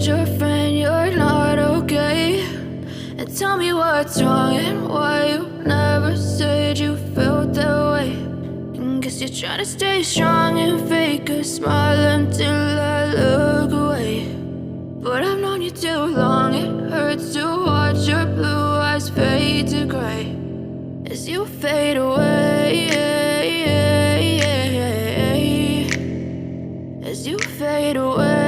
told your friend you're not okay? And tell me what's wrong and why you never said you felt that way. And guess you're trying to stay strong and fake a smile until I look away. But I've known you too long, it hurts to watch your blue eyes fade to gray as you fade away, as you fade away.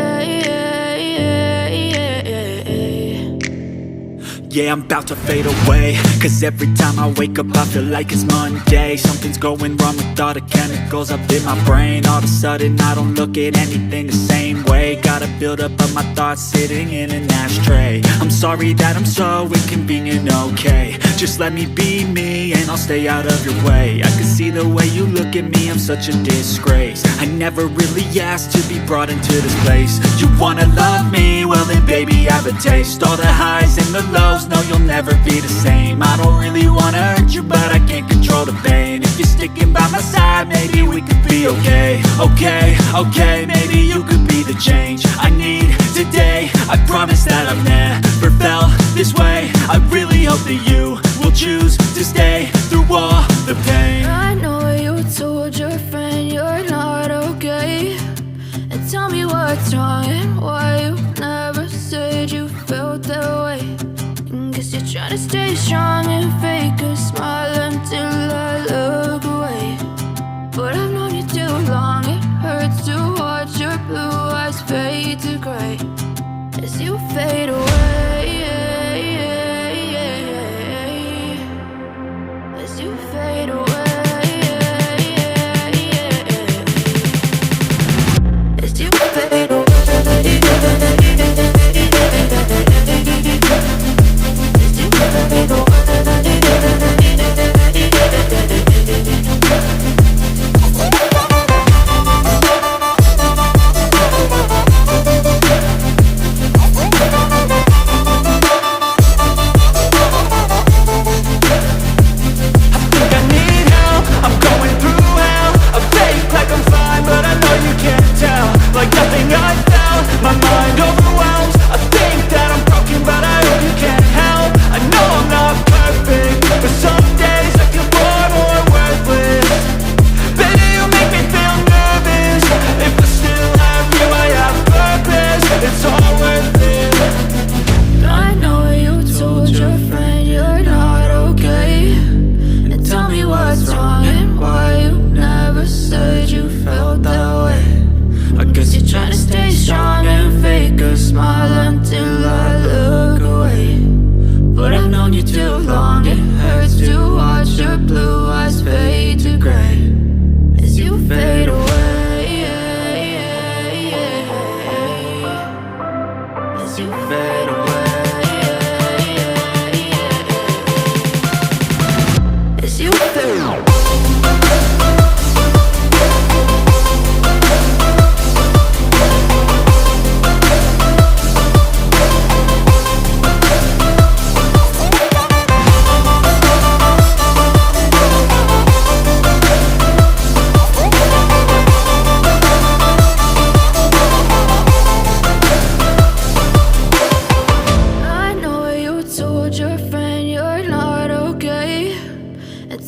Yeah, I'm about to fade away, cause every time I wake up I feel like it's Monday. Something's going wrong with all the chemicals up in my brain. All of a sudden I don't look at anything the same way. Got a buildup of my thoughts sitting in an ashtray. I'm sorry that I'm so inconvenient, okay? Just let me be me and I'll stay out of your way. I can see the way you look at me, I'm such a disgrace. I never really asked to be brought into this place. You wanna love me? Well then baby have a taste. All the highs and the lows, no, you'll never be the same. I don't really wanna hurt you, but I can't control the pain. If you're sticking by my side, maybe we could be okay. Okay, maybe you could be the change I need today. I promise that I've never felt this way. I really hope that you will choose to stay through all the pain. I know you told your friend you're not okay. And tell me what's wrong and why you never said you felt that way. Guess you're trying to stay strong and fake a smile until I look away. But I've known you too long, it hurts to watch your blue eyes fade to gray as you fade away, as you fade away, as you fade away.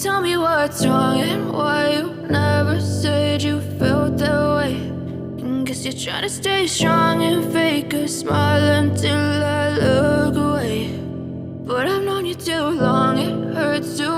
Tell me what's wrong and why you never said you felt that way. And guess you're trying to stay strong and fake a smile until I look away. But I've known you too long, it hurts to